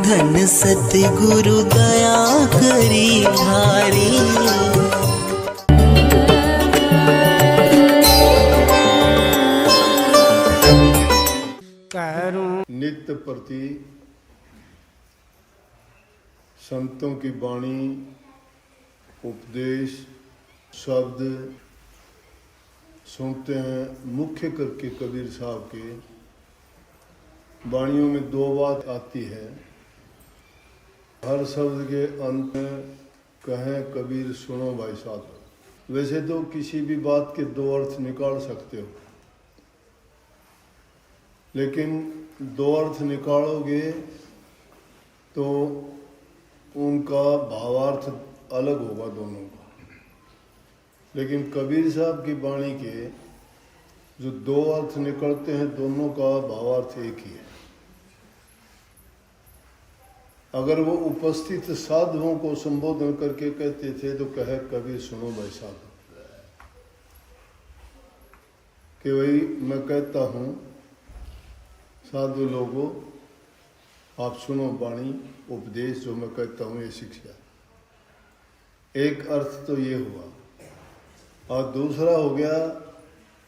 धन सतगुरु दया करी भारी। नित्य प्रति संतों की वाणी, उपदेश, शब्द सुनते हैं। मुख्य करके कबीर साहब के वाणियों में दो बात आती है। हर शब्द के अंत में कहें कबीर सुनो भाई साहब। वैसे तो किसी भी बात के दो अर्थ निकाल सकते हो, लेकिन दो अर्थ निकालोगे तो उनका भावार्थ अलग होगा दोनों का। लेकिन कबीर साहब की वाणी के जो दो अर्थ निकलते हैं, दोनों का भावार्थ एक ही है। अगर वो उपस्थित साधुओं को संबोधन करके कहते थे तो कहे कबीर सुनो भाई साहब, कि भाई मैं कहता हूँ साधु लोगों आप सुनो वाणी, उपदेश जो मैं कहता हूँ ये शिक्षा। एक अर्थ तो ये हुआ। और दूसरा हो गया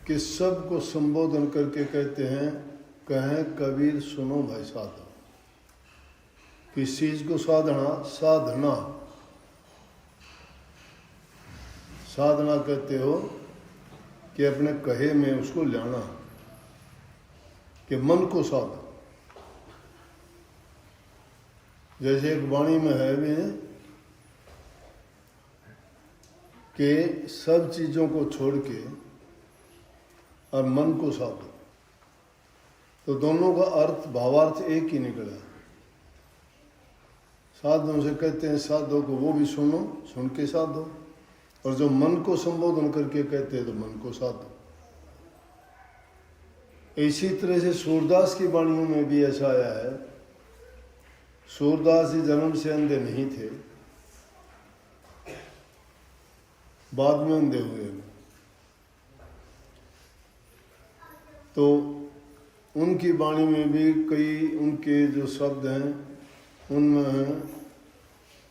कि सबको संबोधन करके कहते हैं कहें कबीर सुनो भाई साधु। किस चीज को साधना? साधना। साधना कहते हो कि अपने कहे में उसको लाना, कि मन को साधा। जैसे एक वाणी में है भी कि सब चीजों को छोड़ के और मन को साधो, तो दोनों का अर्थ भावार्थ एक ही निकला। साधुओं से कहते हैं साधो को वो भी सुनो, सुन के साधो, और जो मन को संबोधन करके कहते हैं तो मन को साधो। इसी तरह से सूरदास की वाणियों में भी ऐसा आया है। सूरदास जी जन्म से अंधे नहीं थे, बाद में अंधे हुए। तो उनकी वाणी में भी कई उनके जो शब्द हैं उनमें है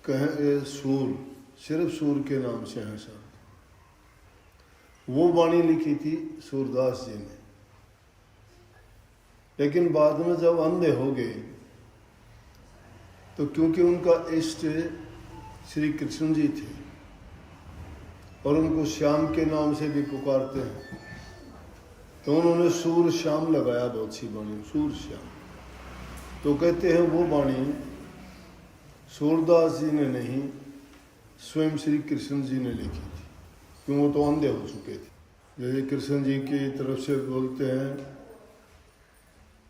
कहें सूर, सिर्फ सूर के नाम से हैं शब्द। वो वाणी लिखी थी सूरदास जी ने। लेकिन बाद में जब अंधे हो गए तो क्योंकि उनका इष्ट श्री कृष्ण जी थे और उनको श्याम के नाम से भी पुकारते हैं, तो उन्होंने सूर श्याम लगाया बहुत सी वाणी, सूर श्याम। तो कहते हैं वो वाणी सूरदास जी ने नहीं, स्वयं श्री कृष्ण जी ने लिखी थी, क्यों वो तो अंधे हो चुके थे। जैसे कृष्ण जी की तरफ से बोलते हैं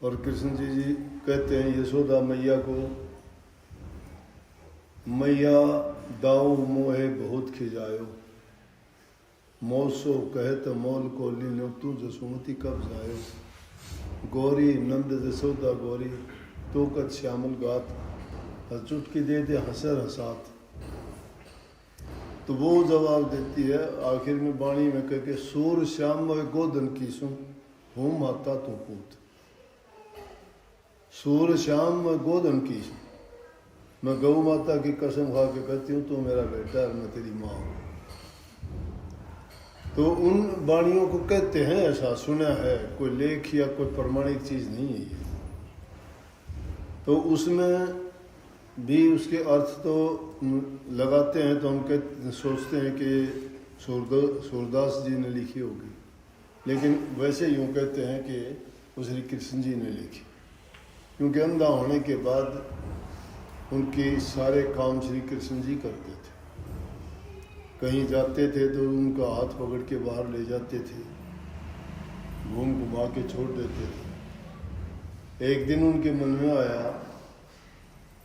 और कृष्ण जी कहते हैं यशोदा मैया को, मैया दाऊ मोहे बहुत खिजायो, मौसो कहत मोल को लीनो तू जसुमती कब जायो, गौरी नंद जसोदा गौरी तो कद श्यामल गात, चुटकी दे दे हंसर हंसात। तो वो जवाब देती है आखिर में वाणी में कह के सूर श्याम व गोधन की सु हूँ माता तो पूत। सूर श्याम व गोधन की सु, मैं गौ माता की कसम खा के कहती हूँ तू मेरा बेटा है, मैं तेरी माँ हूँ। तो उन वाणियों को कहते हैं, ऐसा सुना है, कोई लेख या कोई प्रमाणिक चीज नहीं है ये। तो उसमें भी उसके अर्थ तो लगाते हैं, तो हम सोचते हैं कि सूरदास जी ने लिखी होगी, लेकिन वैसे यूँ कहते हैं कि वो श्री कृष्ण जी ने लिखी, क्योंकि अंधा होने के बाद उनके सारे काम श्री कृष्ण जी करते थे। कहीं जाते थे तो उनका हाथ पकड़ के बाहर ले जाते थे, घुमा के छोड़ देते थे। एक दिन उनके मन में आया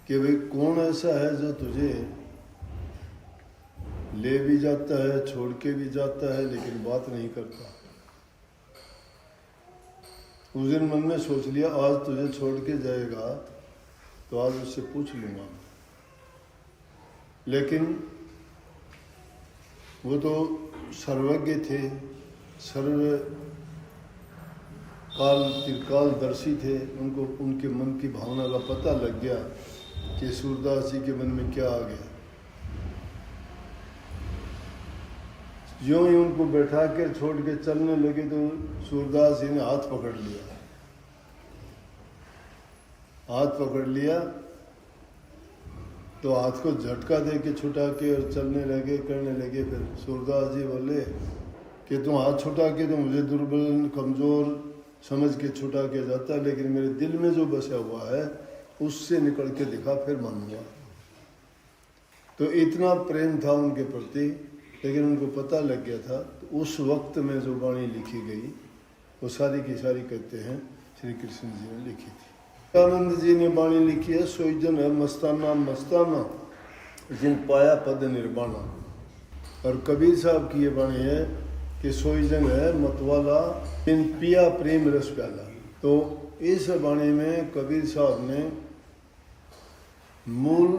कि भाई कौन ऐसा है जो तुझे ले भी जाता है, छोड़ के भी जाता है, लेकिन बात नहीं करता। उस दिन मन में सोच लिया आज तुझे छोड़ के जाएगा तो आज उससे पूछ लूंगा। लेकिन वो तो सर्वज्ञ थे, सर्व काल त्रिकालदर्शी थे, उनको उनके मन की भावना का पता लग गया कि सूरदास जी के मन में क्या आ गया। जो ही उनको बैठा कर छोड़ के चलने लगे तो सूरदास जी ने हाथ पकड़ लिया। हाथ पकड़ लिया तो हाथ को झटका दे के छुटा के और चलने लगे, करने लगे। फिर सूरदास जी बोले कि तुम हाथ छुटा के तो मुझे दुर्बल कमज़ोर समझ के छुटा के जाता, लेकिन मेरे दिल में जो बसा हुआ है उससे निकल के दिखा, फिर मानूंगा। तो इतना प्रेम था उनके प्रति, लेकिन उनको पता लग गया था। तो उस वक्त में जो वाणी लिखी गई वो सारी की सारी कहते हैं श्री कृष्ण जी ने लिखी थी। आनंद जी ने वाणी लिखी है, सोई जन है मस्ताना मस्ताना जिन पाया पद निर्वाणा। और कबीर साहब की ये वाणी है कि सोई जन है मतवाला जिन पिया प्रेम रस प्याला। तो इस वाणी में कबीर साहब ने मूल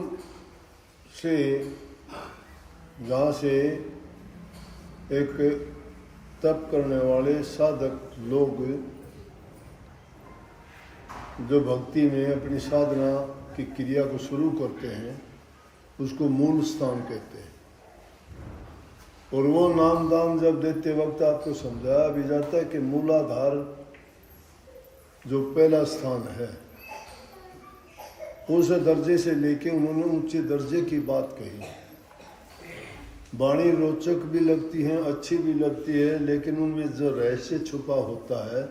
से जहाँ से एक तप करने वाले साधक लोग जो भक्ति में अपनी साधना की क्रिया को शुरू करते हैं उसको मूल स्थान कहते हैं। और वो नाम दान जब देते वक्त आपको समझाया भी जाता है कि मूलाधार जो पहला स्थान है उस दर्जे से लेके उन्होंने ऊंचे दर्जे की बात कही। वाणी रोचक भी लगती है, अच्छी भी लगती है, लेकिन उनमें जो रहस्य छुपा होता है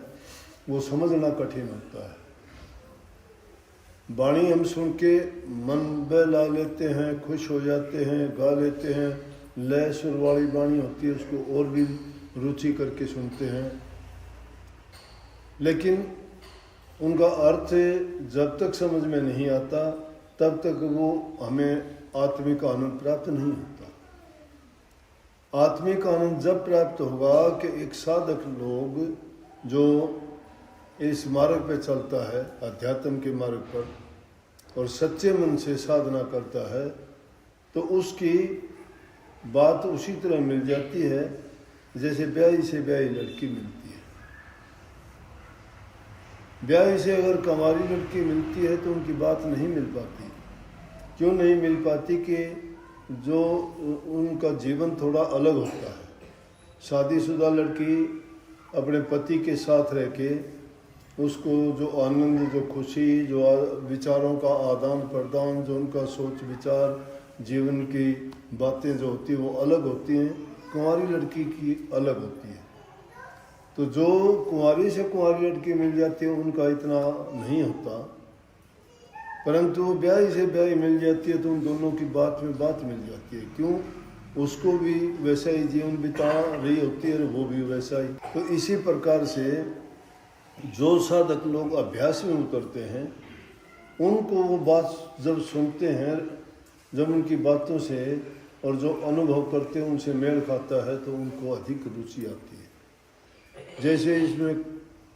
वो समझना कठिन होता है। वाणी हम सुन के मन बहला लेते हैं, खुश हो जाते हैं, गा लेते हैं। लय सुर वाली वाणी होती है उसको और भी रुचि करके सुनते हैं, लेकिन उनका अर्थ जब तक समझ में नहीं आता तब तक वो हमें आत्मिक आनंद प्राप्त नहीं होता। आत्मिक आनंद जब प्राप्त होगा कि एक साधक लोग जो इस मार्ग पे चलता है, अध्यात्म के मार्ग पर, और सच्चे मन से साधना करता है, तो उसकी बात उसी तरह मिल जाती है जैसे ब्याही से ब्याही लड़की मिलती है। ब्याही से अगर कंवारी लड़की मिलती है तो उनकी बात नहीं मिल पाती। क्यों नहीं मिल पाती? कि जो उनका जीवन थोड़ा अलग होता है। शादीशुदा लड़की अपने पति के साथ रह के उसको जो आनंद, जो खुशी, जो विचारों का आदान प्रदान, जो उनका सोच विचार, जीवन की बातें जो होती हैं वो अलग होती हैं। कुंवारी लड़की की अलग होती है। तो जो कुंवारी से कुंवारी लड़की मिल जाती है उनका इतना नहीं होता, परंतु ब्याही से ब्याही मिल जाती है तो उन दोनों की बात में बात मिल जाती है। क्यों? उसको भी वैसा ही जीवन बिता रही होती है और वो भी वैसा ही। तो इसी प्रकार से जो साधक लोग अभ्यास में उतरते हैं उनको वो बात जब सुनते हैं, जब उनकी बातों से और जो अनुभव करते हैं उनसे मेल खाता है तो उनको अधिक रुचि आती है। जैसे इसमें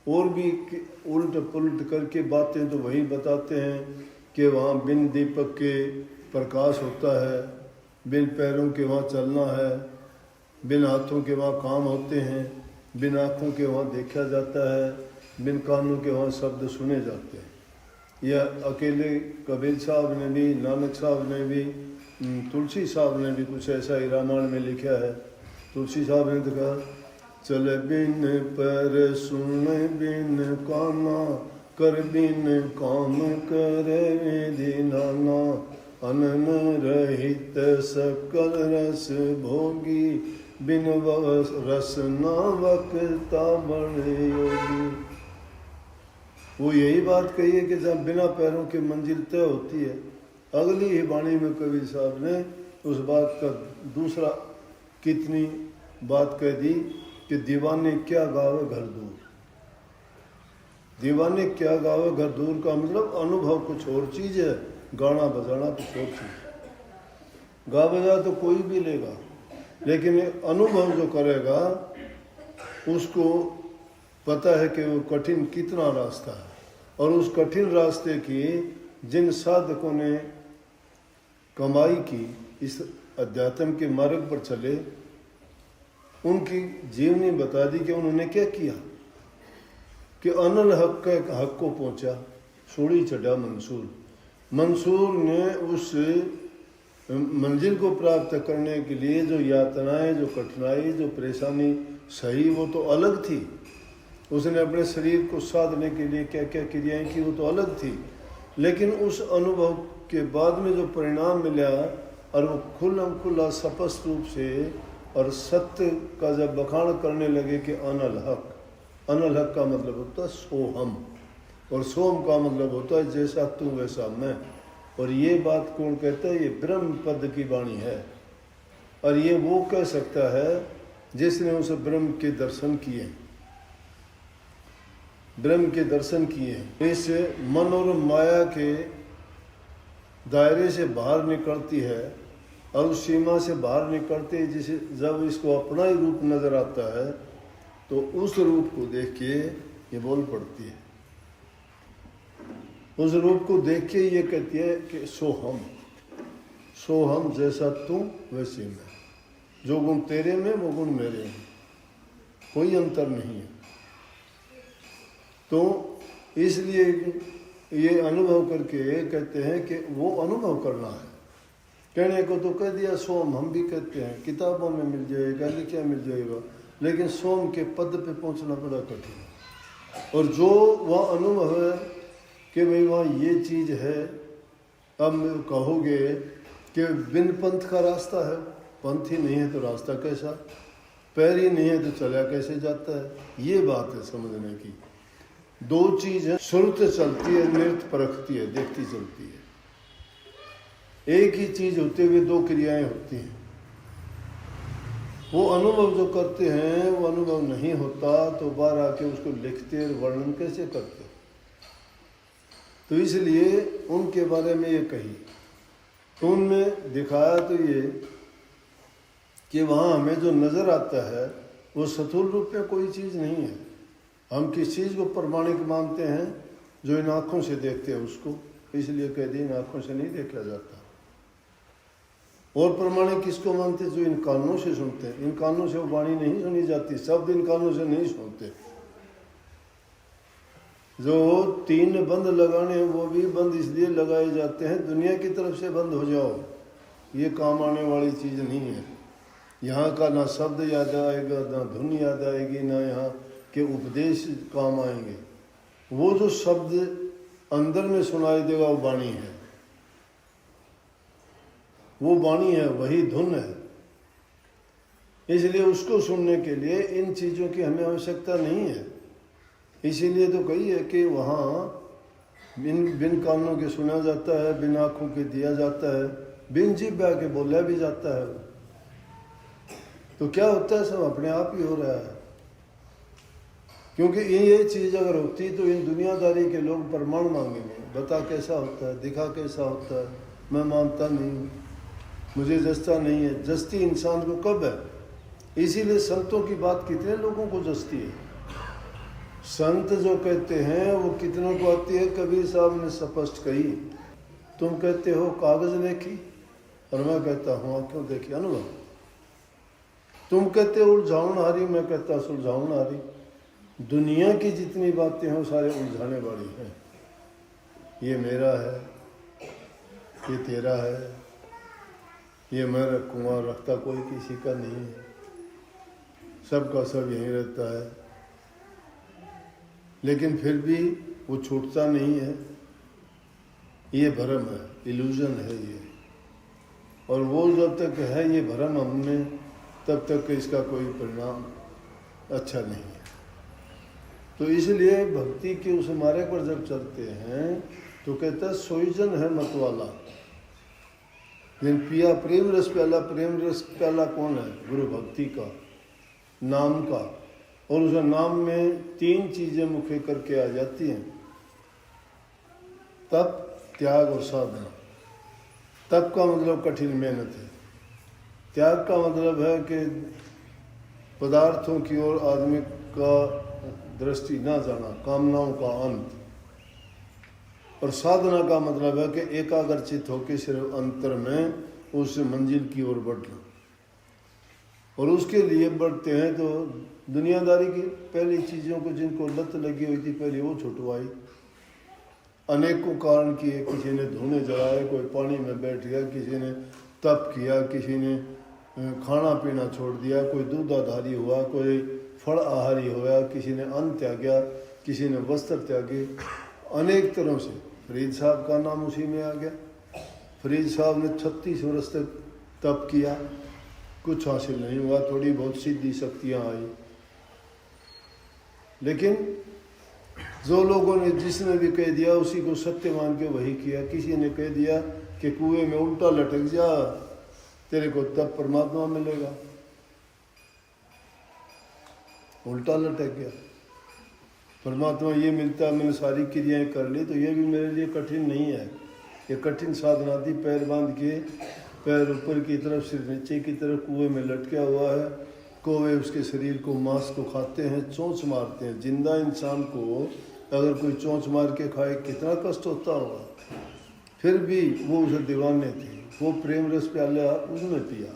और भी उल्ट पुलट करके बातें तो वही बताते हैं कि वहाँ बिन दीपक के प्रकाश होता है, बिन पैरों के वहाँ चलना है, बिन हाथों के वहाँ काम होते हैं, बिन आँखों के वहाँ देखा जाता है, बिन कानों के वहाँ शब्द सुने जाते हैं। यह अकेले कबीर साहब ने भी, नानक साहब ने भी, तुलसी साहब ने भी कुछ ऐसा ही रामायण में लिखा है। तुलसी साहब ने तो कहा, चल बिन पर सुन बिन काना, कर बिन काम करे विधि नाना, अनन रहित सकल रस भोगी, बिन रस ना वक्ता बड़े योगी। वो यही बात कही है कि जब बिना पैरों के मंजिल तय होती है। अगली ही वाणी में कबीर साहब ने उस बात का दूसरा कितनी बात कह दी कि दीवाने क्या गावे घर दूर। दीवाने क्या गावे घर दूर का मतलब अनुभव कुछ और चीज है, गाना बजाना कुछ और चीज। गा बजा तो कोई भी लेगा, लेकिन अनुभव जो करेगा उसको पता है कि वो कठिन कितना रास्ता है। और उस कठिन रास्ते की जिन साधकों ने कमाई की, इस अध्यात्म के मार्ग पर चले, उनकी जीवनी बता दी कि उन्होंने क्या किया। कि अनल हक को पहुंचा, सोड़ी चढ़ा मंसूर। मंसूर ने उस मंजिल को प्राप्त करने के लिए जो यातनाएं, जो कठिनाई, जो परेशानी सही, वो तो अलग थी। उसने अपने शरीर को साधने के लिए क्या क्या क्रियाएं की, वो तो अलग थी। लेकिन उस अनुभव के बाद में जो परिणाम मिला, और वो खुला स्पष्ट रूप से और सत्य का जब बखान करने लगे कि अनल हक, अनल हक का मतलब होता है सोहम, और सोम का मतलब होता है जैसा तू वैसा मैं। और ये बात कौन कहता है? ये ब्रह्म पद की वाणी है। और ये वो कह सकता है जिसने उस ब्रह्म के दर्शन किए, ब्रह्म के दर्शन किए। इस मन और माया के दायरे से बाहर निकलती है और उस सीमा से बाहर निकलते जिसे जब इसको अपना ही रूप नजर आता है तो उस रूप को देख के ये बोल पड़ती है। उस रूप को देख के ये कहती है कि सोहम, सोहम जैसा तू वैसे मैं, जो गुण तेरे में वो गुण मेरे में, कोई अंतर नहीं है। तो इसलिए ये अनुभव करके कहते हैं कि वो अनुभव करना है। कहने को तो कह दिया सोम, हम भी कहते हैं किताबों में मिल जाएगा, लिखा मिल जाएगा, लेकिन सोम के पद पे पहुंचना बड़ा कठिन है। और जो वह अनुभव है कि भाई वहाँ ये चीज़ है, अब कहोगे कि बिन पंथ का रास्ता है, पंथ ही नहीं है तो रास्ता कैसा, पैर ही नहीं है तो चला कैसे जाता है। ये बात है समझने की। दो चीज़ है, सुरत चलती है, नृत्य परखती है, देखती चलती है। एक ही चीज़ होते हुए दो क्रियाएं होती हैं। वो अनुभव जो करते हैं वो अनुभव नहीं होता तो बाहर आके उसको लिखते और वर्णन कैसे करते। तो इसलिए उनके बारे में ये कही, तो उनमें दिखाया तो ये कि वहाँ हमें जो नज़र आता है वो स्थूल रूप में कोई चीज़ नहीं है। हम किस चीज़ को प्रमाणिक मानते हैं? जो इन आँखों से देखते हैं उसको, इसलिए कह दी इन आँखों से नहीं देखा जाता। और प्रमाणिक किसको मानते? जो इन कानों से सुनते हैं। इन कानों से वो वाणी नहीं सुनी जाती, शब्द इन कानों से नहीं सुनते। जो 3 बंद लगाने हैं वो भी बंद इसलिए लगाए जाते हैं दुनिया की तरफ से बंद हो जाओ, ये काम आने वाली चीज़ नहीं है। यहाँ का ना शब्द याद आएगा, ना धुन याद आएगी, ना यहाँ के उपदेश काम आएंगे। वो जो शब्द अंदर में सुनाई देगा वो वाणी है, वो वाणी है, वही धुन है। इसलिए उसको सुनने के लिए इन चीज़ों की हमें आवश्यकता नहीं है। इसीलिए तो कही है कि वहाँ बिन कानों के सुना जाता है, बिन आँखों के दिया जाता है, बिन जीभ के बोला भी जाता है। तो क्या होता है? सब अपने आप ही हो रहा है। क्योंकि ये चीज़ अगर होती तो इन दुनियादारी के लोग प्रमाण मांगेंगे, बता कैसा होता है, दिखा कैसा होता है। मैं मानता नहीं हूँ, मुझे जचता नहीं है। जचती इंसान को कब है? इसीलिए संतों की बात कितने लोगों को जचती है। संत जो कहते हैं वो कितनों को आती है। कबीर साहब ने स्पष्ट कही, तुम कहते हो कागज देखी और मैं कहता हूँ क्यों देखी? अनुभव। तुम कहते हो उलझाउन हारी, मैं कहता सुलझाउन हारी। दुनिया की जितनी बातें हैं वो सारे उलझाने वाली हैं। ये मेरा है, ये तेरा है, ये मैं रखूँगा, रखता कोई किसी का नहीं है, सबका सब यहीं रहता है। लेकिन फिर भी वो छूटता नहीं है। ये भ्रम है, इल्यूजन है ये। और वो जब तक है ये भ्रम हमने, तब तक इसका कोई परिणाम अच्छा नहीं है। तो इसलिए भक्ति के उस मार्ग पर जब चलते हैं तो कहता है सोईजन है मतवाला। लेकिन पिया प्रेम रस प्याला, प्रेम रस प्याला कौन है? गुरु भक्ति का, नाम का। और उस नाम में 3 चीजें मुख्य करके आ जाती हैं, तप, त्याग और साधना। तप का मतलब कठिन मेहनत है। त्याग का मतलब है कि पदार्थों की ओर आदमी का दृष्टि ना जाना, कामनाओं का अंत। और साधना का मतलब है कि एकाग्रचित होकर सिर्फ अंतर में उस मंजिल की ओर बढ़ना। और उसके लिए बढ़ते हैं तो दुनियादारी की पहली चीज़ों को जिनको लत लगी हुई थी पहले वो छुटवाई। अनेकों कारण किए, किसी ने धुने जलाए, कोई पानी में बैठ गया, किसी ने तप किया, किसी ने खाना पीना छोड़ दिया, कोई दूधाधारी हुआ, कोई फल आहारी हुआ, किसी ने अन्न त्यागा, किसी ने वस्त्र त्यागे, अनेक तरह से। फरीद साहब का नाम उसी में आ गया। फरीद साहब ने 36 वर्ष तक तप किया, कुछ हासिल नहीं हुआ, थोड़ी बहुत सिद्धि शक्तियाँ आई, लेकिन जो लोगों ने, जिसने भी कह दिया उसी को सत्य मान के वही किया। किसी ने कह दिया कि कुएं में उल्टा लटक जा, तेरे को तब परमात्मा मिलेगा, उल्टा लटक गया, परमात्मा ये मिलता, मैंने सारी क्रियाएं कर ली तो ये भी मेरे लिए कठिन नहीं है। ये कठिन साधना थी, पैर बांध के, पैर ऊपर की तरफ, सिर नीचे की तरफ, कुएं में लटका हुआ है। कौवे उसके शरीर को, मांस को खाते हैं, चोंच मारते हैं। जिंदा इंसान को अगर कोई चोंच मार के खाए कितना कष्ट होता होगा, फिर भी वो उसे दीवाने थे। वो प्रेम रस प्याला उसने पिया,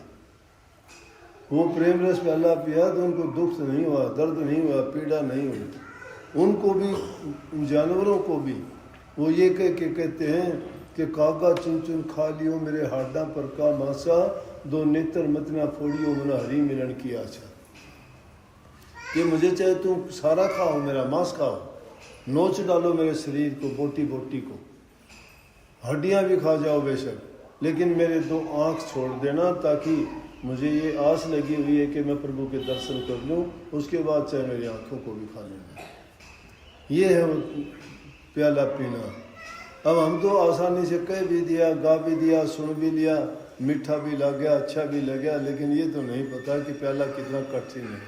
वो प्रेम रस प्याला पिया तो उनको दुख नहीं हुआ, दर्द नहीं हुआ, पीड़ा नहीं हुई। उनको भी, जानवरों को भी वो ये कह के कहते हैं कि कागा चुन चुन खा लियो मेरे हाडा पर का मासा, दो नेत्र मत ना फोड़ियो मना हरी मिलन की आशा। कि मुझे चाहे तुम सारा खाओ, मेरा मांस खाओ, नोच डालो मेरे शरीर को, बोटी बोटी को, हड्डियां भी खा जाओ बेशक, लेकिन मेरे दो आँख छोड़ देना, ताकि मुझे ये आस लगी हुई है कि मैं प्रभु के दर्शन कर लूँ, उसके बाद चाहे मेरी आँखों को भी खा लेना। ये है वो प्याला पीना। अब हम तो आसानी से कह भी दिया, गा भी दिया, सुन भी लिया, मीठा भी लग गया, अच्छा भी लग गया, लेकिन ये तो नहीं पता कि प्याला कितना कठिन है।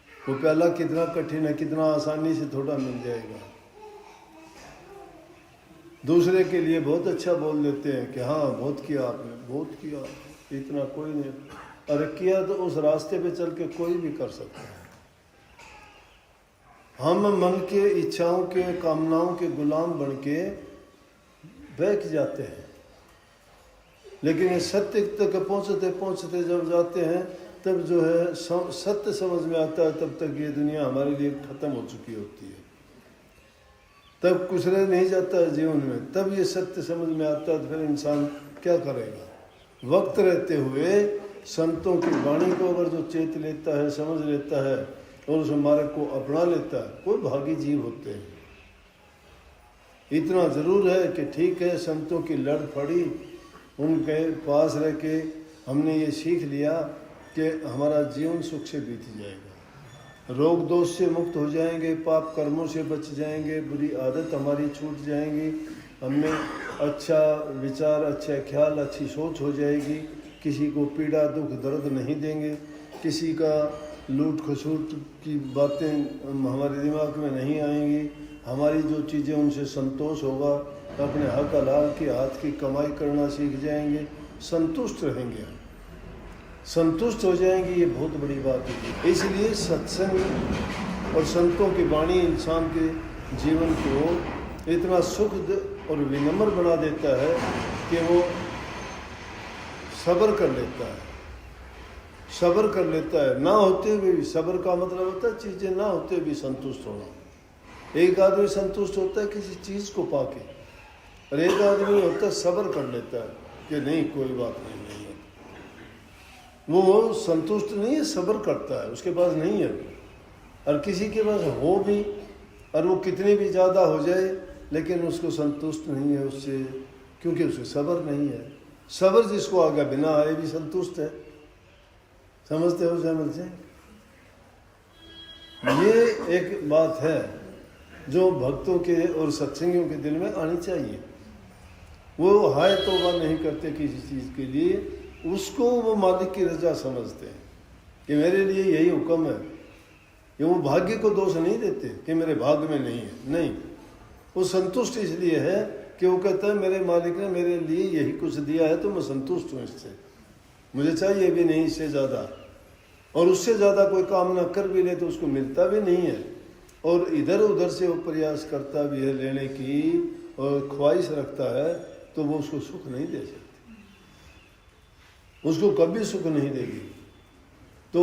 वो प्याला कितना कठिन है, कितना आसानी से थोड़ा मिल जाएगा। दूसरे के लिए बहुत अच्छा बोल देते हैं कि हाँ बहुत किया आपने, बहुत किया, इतना कोई नहीं। अरे किया तो उस रास्ते पे चल के कोई भी कर सकता है। हम मन के इच्छाओं के, कामनाओं के गुलाम बन के बैठ जाते हैं, लेकिन ये सत्य तक पहुँचते पहुँचते जब जाते हैं तब जो है सत्य समझ में आता है, तब तक ये दुनिया हमारे लिए खत्म हो चुकी होती है। तब कुछ रह नहीं जाता है जीवन में, तब ये सत्य समझ में आता है, तो फिर इंसान क्या करेगा। वक्त रहते हुए संतों की वाणी को अगर जो चेत लेता है, समझ लेता है और उस मार्ग को अपना लेता है, कोई भागी जीव होते हैं। इतना जरूर है कि ठीक है, संतों की लड़ पड़ी, उनके पास रह के हमने ये सीख लिया कि हमारा जीवन सुख से बीत जाएगा, रोग दोष से मुक्त हो जाएंगे, पाप कर्मों से बच जाएंगे, बुरी आदत हमारी छूट जाएंगी, हमें अच्छा विचार, अच्छा ख्याल, अच्छी सोच हो जाएगी, किसी को पीड़ा दुख दर्द नहीं देंगे, किसी का लूट खसूट की बातें हमारे दिमाग में नहीं आएंगी, हमारी जो चीज़ें उनसे संतोष होगा, अपने हक हलाल के हाथ की कमाई करना सीख जाएंगे, संतुष्ट रहेंगे, संतुष्ट हो जाएंगे। ये बहुत बड़ी बात है। इसलिए सत्संग और संतों की वाणी इंसान के जीवन को इतना सुखद और विनम्र बना देता है कि वो सब्र कर लेता है, सब्र कर लेता है। ना होते हुए भी, सब्र का मतलब होता है चीज़ें ना होते भी संतुष्ट होना। एक आदमी संतुष्ट होता है किसी चीज़ को पाके, और एक आदमी होता है सब्र कर लेता है कि नहीं कोई बात नहीं है, वो संतुष्ट नहीं है, सब्र करता है, उसके पास नहीं है। और किसी के पास हो भी और वो कितनी भी ज़्यादा हो जाए, लेकिन उसको संतुष्ट नहीं है उससे, क्योंकि उसे सब्र नहीं है। सब्र जिसको आ गया बिना आए भी संतुष्ट है। समझते हो जैमल से? ये एक बात है जो भक्तों के और सत्संगियों के दिल में आनी चाहिए। वो हाय तौबा नहीं करते किसी चीज़ के लिए, उसको वो मालिक की रजा समझते हैं कि मेरे लिए यही हुक्म है। ये वो भाग्य को दोष नहीं देते कि मेरे भाग्य में नहीं है, नहीं, वो संतुष्ट इसलिए है कि वो कहता है मेरे मालिक ने मेरे लिए यही कुछ दिया है तो मैं संतुष्ट हूँ इससे, मुझे चाहिए भी नहीं इससे ज़्यादा। और उससे ज़्यादा कोई कामना कर भी ले तो उसको मिलता भी नहीं है, और इधर उधर से वो प्रयास करता भी है लेने की और ख्वाहिश रखता है, तो वो उसको सुख नहीं दे सकती, उसको कभी सुख नहीं देगी। तो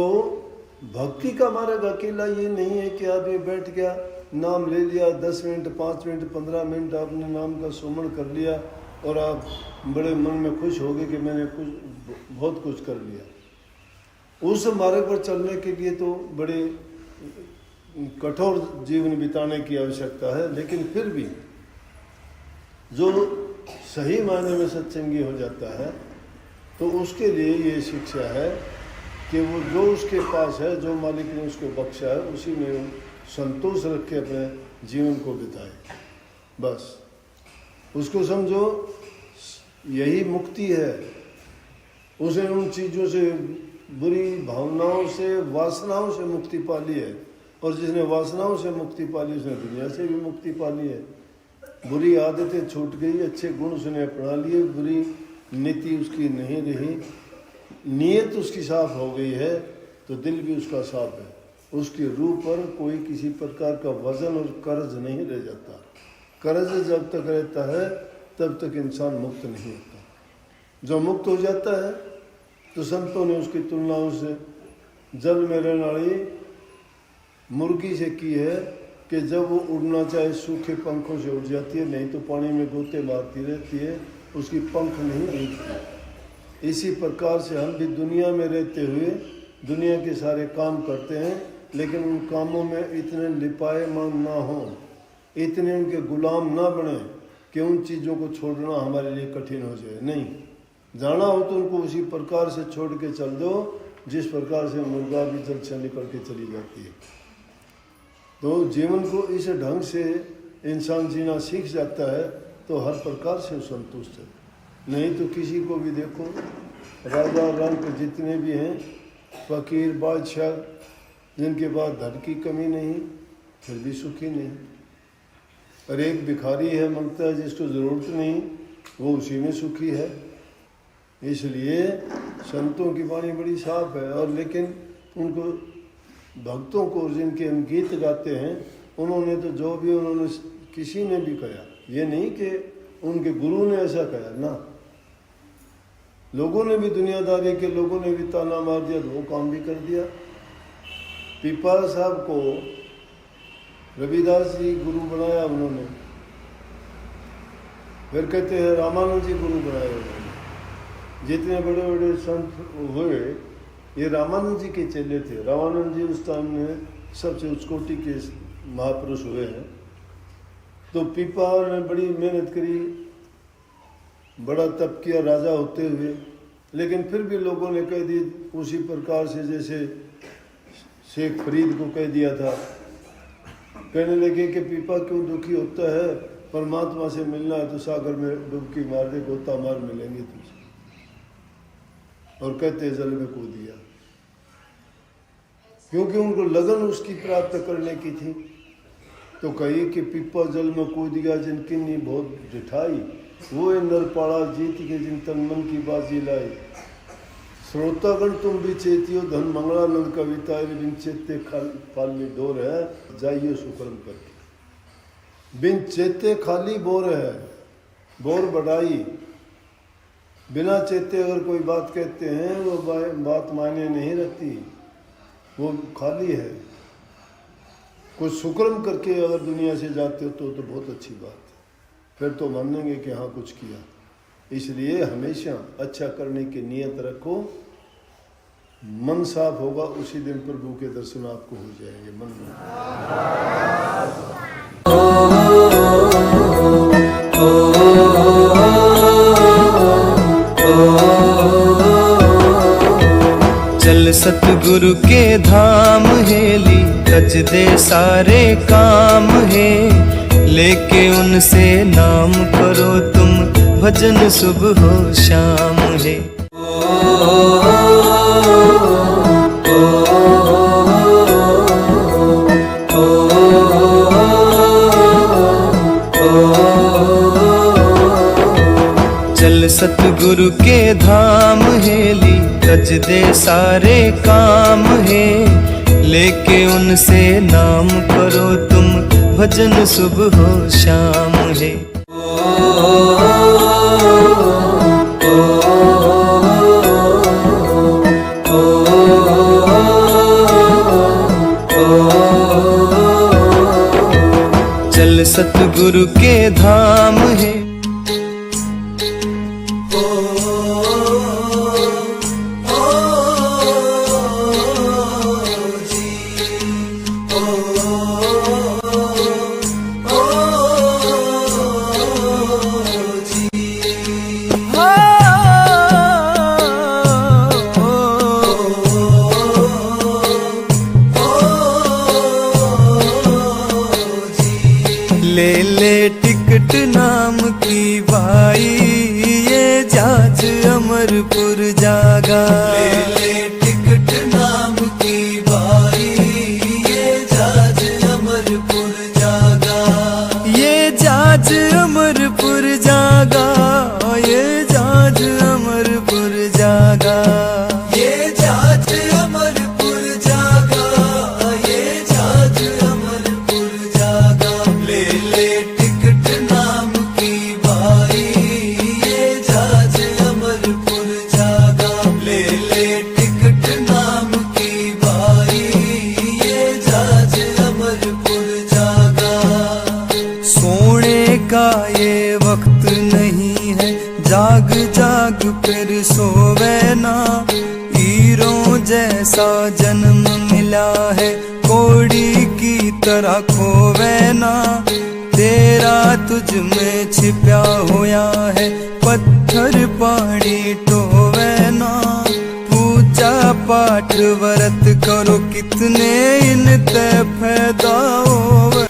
भक्ति का मार्ग अकेला ये नहीं है कि आदमी बैठ गया नाम ले लिया, 10 मिनट 5 मिनट 15 मिनट आपने नाम का सुमरण कर लिया और आप बड़े मन में खुश हो गए कि मैंने बहुत कुछ कर लिया। उस मार्ग पर चलने के लिए तो बड़े कठोर जीवन बिताने की आवश्यकता है, लेकिन फिर भी जो सही मायने में सत्संगी हो जाता है तो उसके लिए ये शिक्षा है कि वो जो उसके पास है, जो मालिक ने उसको बख्शा है, उसी में संतोष रख के अपने जीवन को बिताए। बस उसको समझो यही मुक्ति है। उसने उन चीज़ों से, बुरी भावनाओं से, वासनाओं से मुक्ति पाली है, और जिसने वासनाओं से मुक्ति पाली उसने दुनिया से भी मुक्ति पाली है। बुरी आदतें छूट गई, अच्छे गुण उसने अपना लिए, बुरी नीति उसकी नहीं रही, नीयत उसकी साफ हो गई है, तो दिल भी उसका साफ है। उसकी रूह पर कोई किसी प्रकार का वजन और कर्ज नहीं रह जाता। कर्ज जब तक रहता है तब तक इंसान मुक्त नहीं होता। जो मुक्त हो जाता है तो संतों ने उसकी तुलना उस जल में रहने वाली मुर्गी से की है कि जब वो उड़ना चाहे सूखे पंखों से उड़ जाती है, नहीं तो पानी में गोते मारती रहती है, उसकी पंख नहीं उड़ती। इसी प्रकार से हम भी दुनिया में रहते हुए दुनिया के सारे काम करते हैं, लेकिन उन कामों में इतने लिपायमान ना हो, इतने उनके गुलाम ना बने कि उन चीज़ों को छोड़ना हमारे लिए कठिन हो जाए। नहीं, जाना हो तो उनको उसी प्रकार से छोड़ के चल दो जिस प्रकार से मुर्गा भी जल से निकल के चली जाती है। तो जीवन को इस ढंग से इंसान जीना सीख जाता है तो हर प्रकार से संतुष्ट है। नहीं तो किसी को भी देखो, राजा रंक जितने भी हैं, फकीर बादशाह, जिनके पास धन की कमी नहीं, फिर भी सुखी नहीं। और एक भिखारी है, मांगता है, जिसको ज़रूरत नहीं, वो उसी में सुखी है। इसलिए संतों की वाणी बड़ी साफ है। और लेकिन उनको भक्तों को जिनके हम गीत गाते हैं, उन्होंने तो जो भी उन्होंने किसी ने भी कहा, ये नहीं कि उनके गुरु ने ऐसा कहा ना, लोगों ने भी, दुनियादारी के लोगों ने भी ताना मार दिया तो वो काम भी कर दिया। पीपा साहब को रविदास जी गुरु बनाया उन्होंने, फिर कहते हैं रामानंद जी गुरु बनाए उन्होंने। जितने बड़े बड़े संत हुए ये रामानंद जी के चेले थे। रामानंद जी उस टाइम में सबसे उच्च कोटि के महापुरुष हुए हैं। तो पीपा ने बड़ी मेहनत करी, बड़ा तप किया राजा होते हुए, लेकिन फिर भी लोगों ने कह दी उसी प्रकार से जैसे शेख फरीद को कह दिया था। कहने लगे कि पीपा क्यों दुखी होता है, परमात्मा से मिलना है तो सागर में डुबकी मार दे, गोता मार मिलेंगे तुझे। और कहते जल में कूद दिया, क्योंकि उनको लगन उसकी प्राप्त करने की थी। तो कही कि पीपा जल में कूद गया जिनकी बहुत जिठाई, वो नर पाड़ा जीत के जिन तन मन की बाजी लाई। श्रोतागण तुम भी चेतियो धन मंगलानंद कविता बिन चेते खाली डोर है, जाइयो सुकर्म करके। बिन चेते खाली बोर है, बोर बढ़ाई। बिना चेते अगर कोई बात कहते हैं वो बात मायने नहीं रखती, वो खाली है। कुछ सुकर्म करके अगर दुनिया से जाते हो तो बहुत अच्छी बात है, फिर तो मानेंगे कि हाँ कुछ किया। इसलिए हमेशा अच्छा करने की नियत रखो, मन साफ होगा, उसी दिन प्रभु के दर्शन आपको हो जाएंगे मन में। चल सतगुरु के धाम हेली, रच दे सारे काम है, लेके उनसे नाम करो तुम, भजन सुबह हो शाम है। चल सतगुरु के धाम हेली, रच दे सारे काम है, लेके उनसे नाम करो तुम, भजन सुबह हो शाम है। सतगुरु के धाम है। ले ले टिकट नाम की भाई, ये जहाज अमरपुर जागा। ले ले टिकट नाम की भाई, ये जहाज अमरपुर जागा। ये जहाज अमरपुर जागा, ये जहाज अमरपुर जागा। ये जहाज अमरपुर जागा, ये जहाज अमरपुर जागा। ले ले टिकट नाम की भाई, ये जहाज अमरपुर जागा। ले ले टिकट नाम की भाई, ये जहाज अमरपुर जागा। सोने का ये वक्त नहीं है, जाग जाग फिर सोवे ना। हीरों जैसा जन्म मिला है, कोड़ी की तरह खोवे ना। तेरा तुझ में छिपा हुआ है, पत्थर पानी टोवे ना। पूजा पाठ व्रत करो, कितने इनते फायदा होवे।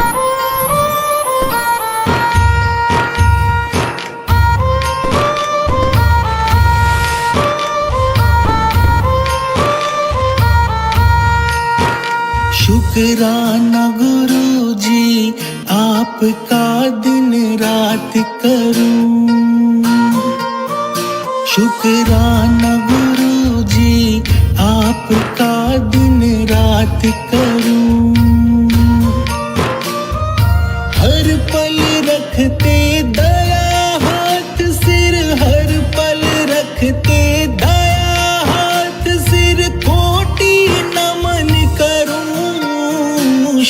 शुक्राना गुरु जी आपका दिन रात करूं। शुक्राना गुरु जी आपका दिन रात करूं। हर पल रखते दया हाथ सिर, हर पल रखते दया हाथ सिर, कोटि नमन करूं।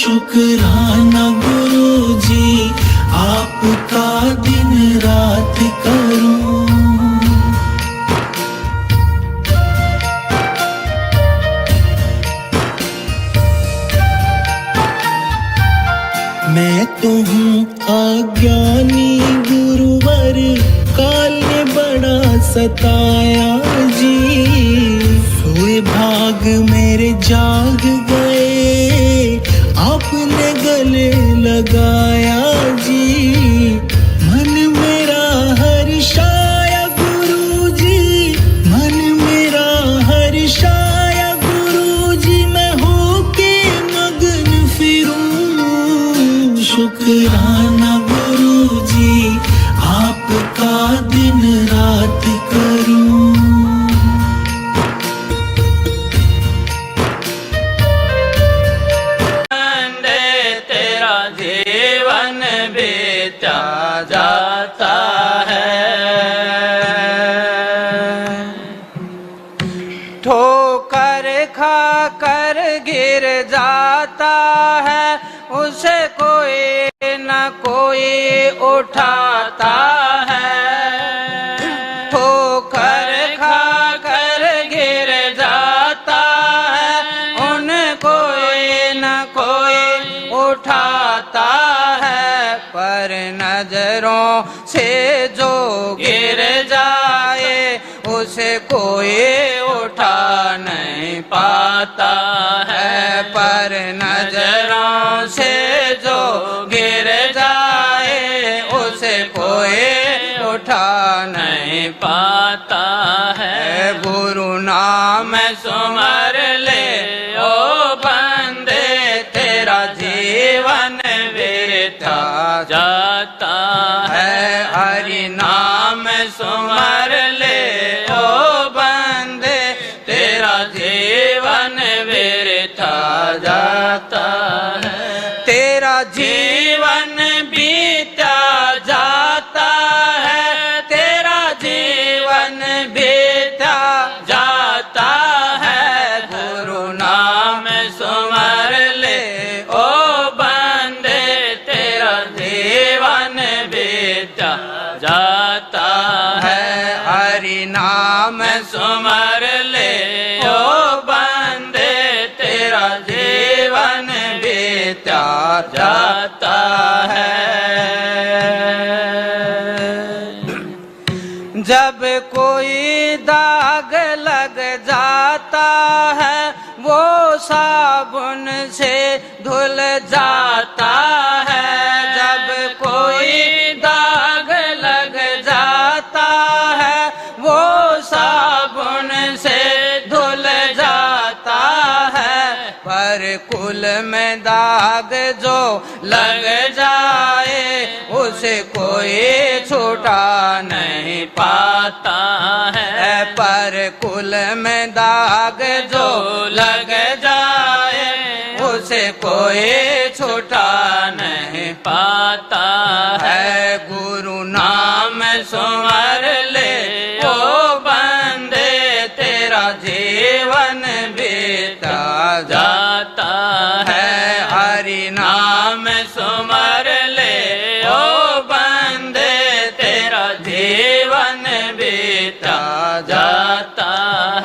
शुक्राना गुरु जी आपका दिन रात करूं। मैं तो हूँ अज्ञानी गुरुवर, काल ने बड़ा सताया जी। सोए भाग मेरे जाग गए, आपने गले लगाया जी। मन मेरा हर्षाया गुरु जी, मन मेरा हर्षाया गुरु जी। मैं होके मगन फिरूं। शुक्राना गुरु जी आपका दिन रात करूं। जाता है ठोकर खा कर गिर जाता है, उसे कोई न कोई उठाता है। ठोकर खा कर गिर जाता है, उन कोई न कोई उठाता है। पर नजरों से जो गिर जाए, उसे कोई उठा नहीं पाता है। पर नजरों से जो गिर जाए, उसे कोई उठा नहीं पाता है। गुरु नाम सुमर ले ओ बंदे, तेरा जीवन व्यर्थ जाता है। हरि नाम सुमर ले ओ बंदे, तेरा जीवन व्यर्थ जाता है। तेरा जीवन बीता जाता है, तेरा जीवन बीता जाता है। गुरु नाम सुमर ले ओ बंदे, तेरा जीवन हरि नाम सुमर ले ओ बंदे तेरा जीवन बीता जाता है। जब कोई दाग लग जाता है वो साबुन से धुल जाता है। जब कोई दाग लग जाता है वो साबुन से धुल जाता है। पर कुल में दाग जो लग जाए उसे कोई छुटा नहीं पाता है। पर कुल में दाग जो लग जाए उसे कोई छुटा नहीं पाता है। गुरु नाम सुमर ले ओ बंदे तेरा जीवन बीता जाता है। हरि नाम सुमर ले ओ बंदे तेरा जीवन बीता जाता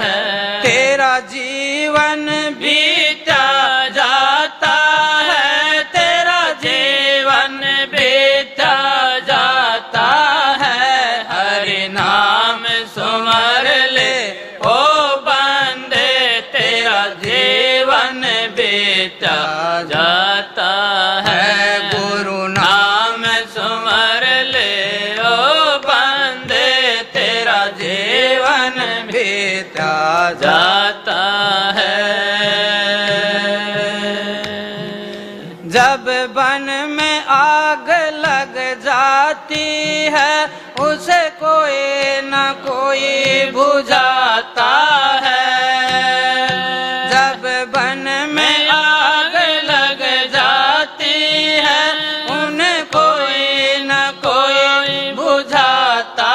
है। तेरा जीवन बीता जाता है। तेरा जीवन बीता जाता है। हरि नाम सुमर ले ओ बंदे तेरा जीवन बीता जाता है। गुरु नाम सुमर ले ओ बंदे तेरा जीवन बीता जाता है। जब वन में आग लग जाती है उसे कोई न कोई बुझाता है। जब वन में आग लग जाती है उन्हें कोई न कोई बुझाता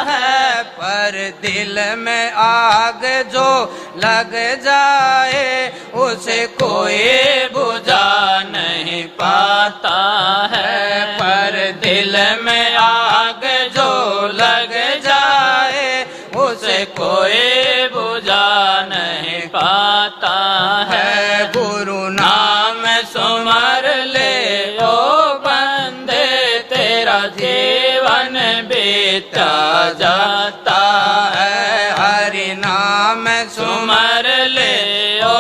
है। पर दिल में आग जो लग जाए उसे कोई बुझा नहीं पाता है। पर दिल में आग जो लग जाए उसे कोई बुझा नहीं पाता है। गुरु नाम सुमर ले ओ बंदे तेरा जीवन बीता जाता है। हरि नाम सुमर ले ओ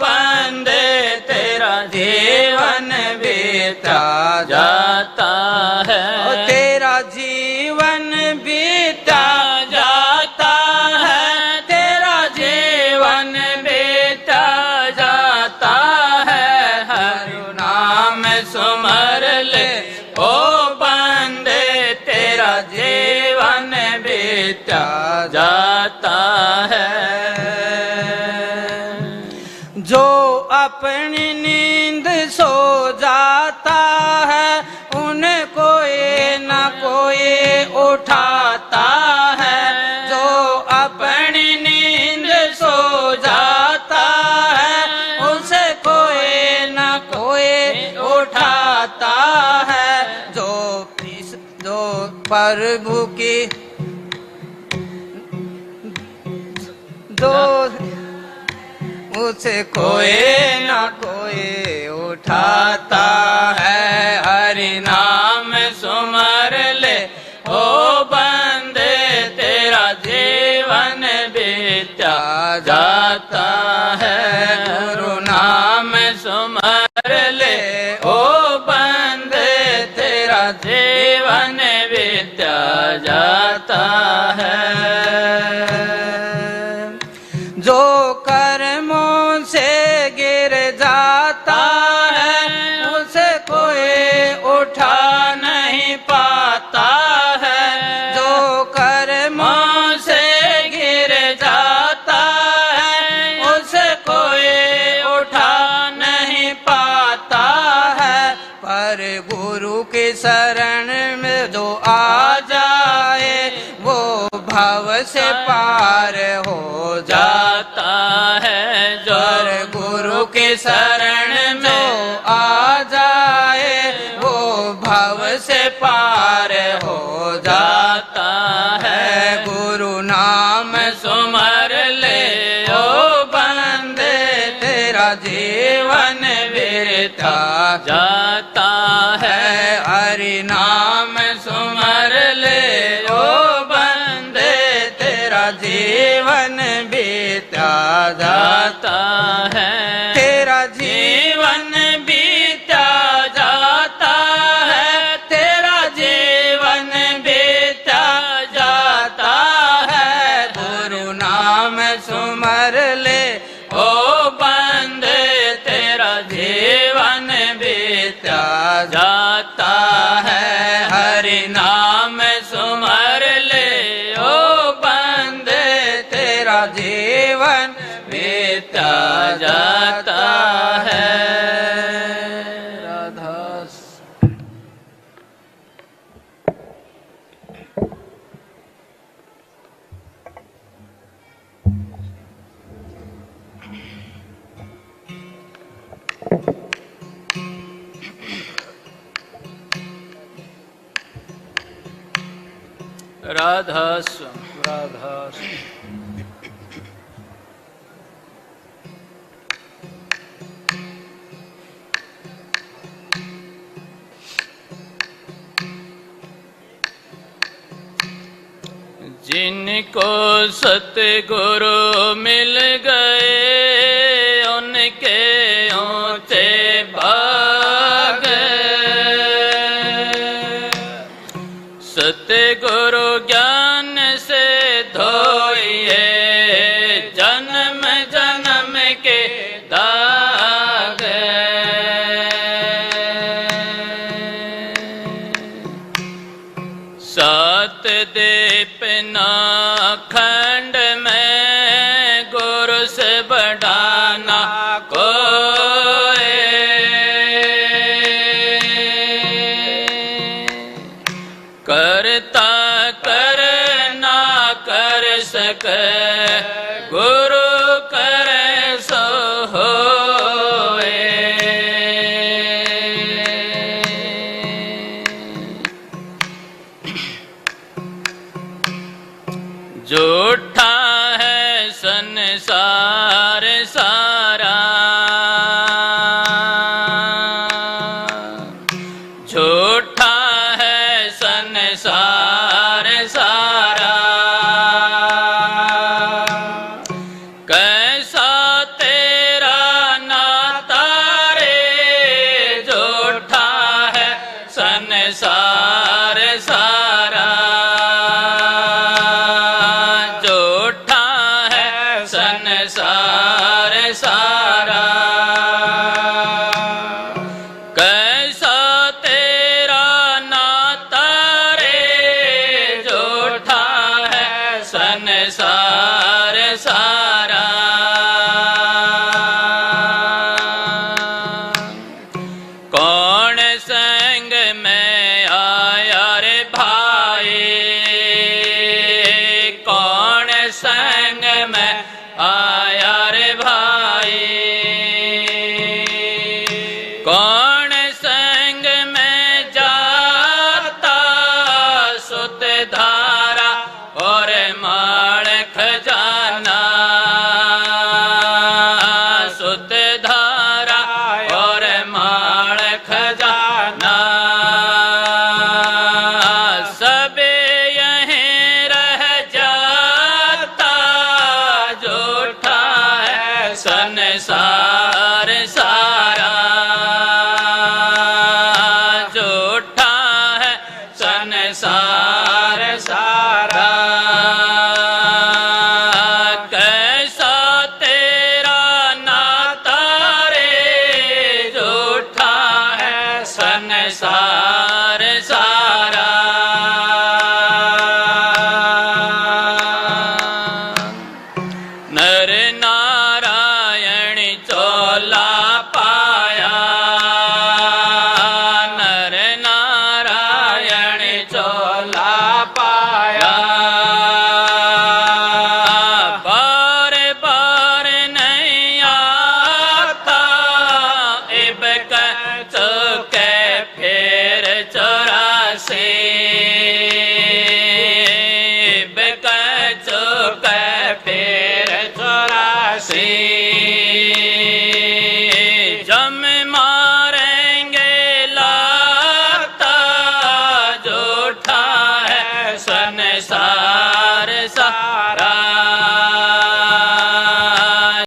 बंदे तेरा जीवन बीता जाता है। तेरा जीवन बीता जाता है। तेरा जीवन बीता जाता है। हरि नाम सुमर ले ओ बंदे तेरा जीवन बीता जाता है। जो अपनी नींद सो जाता है उन्हें कोई न कोई उठाता है। जो अपनी नींद सो जाता है उसे कोई न कोई उठाता है। जो प्रभु की जो उसे कोई न कोई उठाता है। हरि नाम सुमर ले ओ बंदे तेरा जीवन बीता जाता है। गुरु नाम सुमर ले ओ बंदे तेरा जीवन बीता जाता है। जो कर्मों से गिर जाता है उसे कोई उठा नहीं पाता है। जो कर्मों से गिर जाता है उसे कोई उठा नहीं पाता है। पर गुरु की शरण में जो आ जाए वो भव से पार हो जाता है। जो गुरु के शरण में आ जाए वो भव से पार हो जाता है। गुरु नाम सुमर ले ओ बंदे तेरा जीवन व्यर्था जाता है। हरि नाम सुमर ले ओ बंदे तेरा जीवन बीता जाता है। तेरा जीवन बीता जाता है। तेरा जीवन बीता जाता है। गुरु नाम सुमर ले ओ बंदे तेरा जीवन बीता जाता है। हरि नाम सुमर ले ओ बंदे तेरा जीवन बीता जाता है। राधा राधा राधा जिनको सतगुरु मिल गए उनके ऊंचे भाग। सतगुरु ज्ञान से धोइए जन्म जन्म के दाग। सात दीपना खंड में गुरु से बढ़ाना कोई। करता कर ना कर सके गुरु करे सो होए। झूठा है संसार सारा। झूठा है संसार सारा। कैसा तेरा नाता रे झूठा है संसार सारा। झूठा है संसार सारा। कैसा तेरा नाता रे झूठा है संसार सारा। कौन संग में आया रे भाई। कौन संग में आया रे भाई। कौन संग में जाता सुत धारा और माल खजाना। सुत धारा और माल खजाना। सब यहीं रह जाता झूठा है संसार सारा। झूठा है संसार सारा। संसार सारा